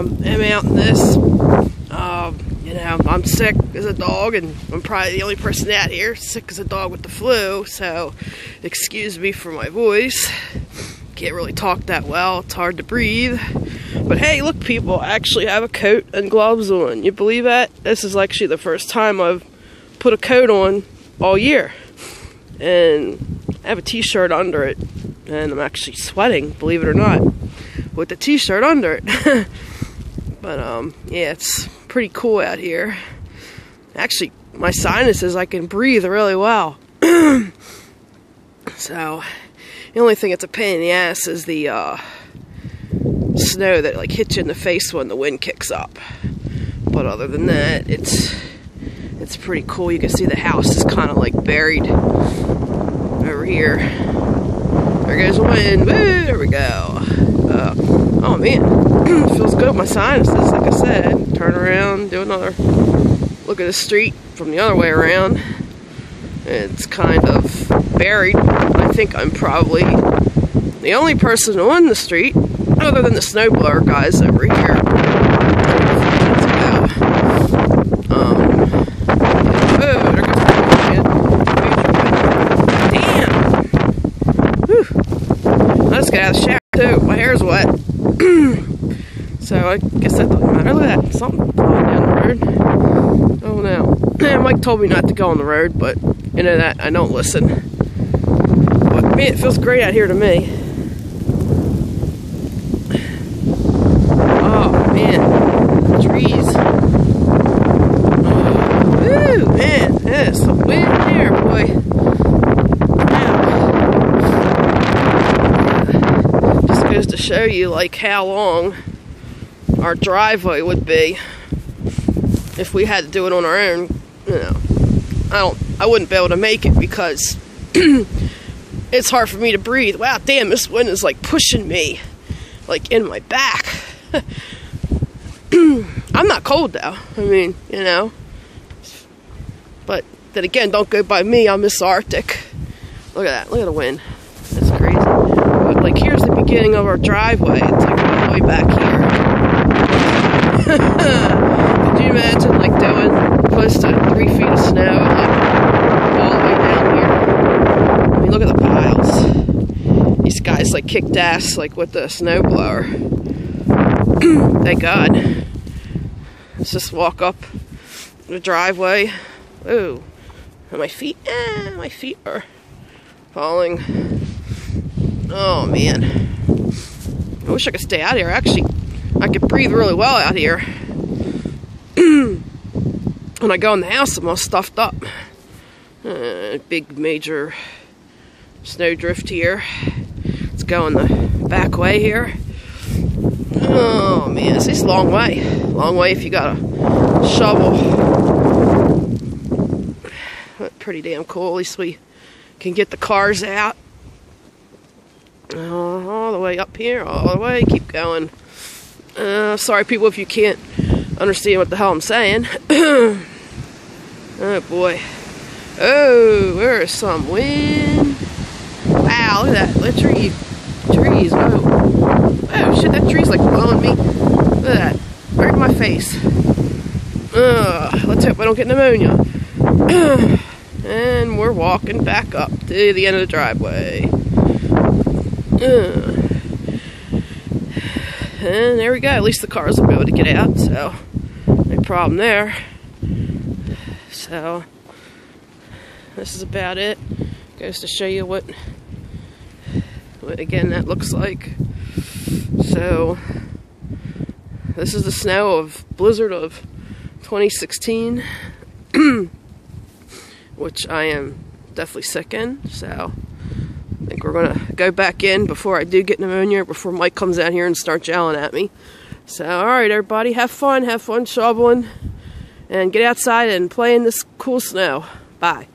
am out in this. You know, I'm sick as a dog, and I'm probably the only person out here sick as a dog with the flu, so excuse me for my voice. Can't really talk that well, it's hard to breathe. But hey, look people, I actually have a coat and gloves on. You believe that? This is actually the first time I've put a coat on all year. And I have a t-shirt under it. And I'm actually sweating, believe it or not, with the t-shirt under it. But yeah, it's pretty cool out here. Actually, my sinuses, I can breathe really well. So, the only thing that's a pain in the ass is the snow that like hits you in the face when the wind kicks up. But other than that, it's pretty cool. You can see the house is kind of like buried over here. There goes the wind. Woo, there we go. Oh man, feels good with my sinuses. Like I said, turn around, do another look at the street from the other way around. It's kind of buried. I think I'm probably the only person on the street, other than the snowblower guys over here. Damn! Whew. Let's get out of the shower too. My hair's wet. So I guess that doesn't matter. Look at that. Something flying down the road. Oh no. Yeah, Mike told me not to go on the road, but you know that I don't listen. But man, it feels great out here to me. Oh man, the trees. Woo, man, there's some wind there, boy. Wow. Just goes to show you like how long our driveway would be if we had to do it on our own. You know, I wouldn't be able to make it because it's hard for me to breathe. Wow, damn, this wind is like pushing me like in my back. I'm not cold though. I mean, you know. But then again, don't go by me, I'm Miss Arctic. Look at that, look at the wind. That's crazy. But like here's the beginning of our driveway. It's like all the way back here. Could you imagine like doing close to 3 feet of snow like all the way down here? I mean, look at the piles. These guys like kicked ass like with the snowblower. Thank God. Let's just walk up the driveway. Ooh, and my feet are falling. Oh man, I wish I could stay out here. Actually, I could breathe really well out here. When I go in the house, I'm all stuffed up. Big major snowdrift here. Let's go in the back way here. Oh man, this is a long way. Long way if you got a shovel. But pretty damn cool. At least we can get the cars out. All the way up here, all the way. Keep going. Sorry people if you can't understand what the hell I'm saying. Oh boy. Oh, there's some wind. Wow, look at that. The trees. Oh shit, that tree's like blowing me. Look at that. Right in my face. Let's hope I don't get pneumonia. And we're walking back up to the end of the driveway. And there we go. At least the cars will be able to get out, so no problem there. So this is about it. Goes to show you what again that looks like. So this is the snow of blizzard of 2016, which I am definitely sick in. So I think we're gonna go back in before I do get pneumonia, before Mike comes out here and starts yelling at me. So alright everybody, have fun shoveling, and get outside and play in this cool snow. Bye.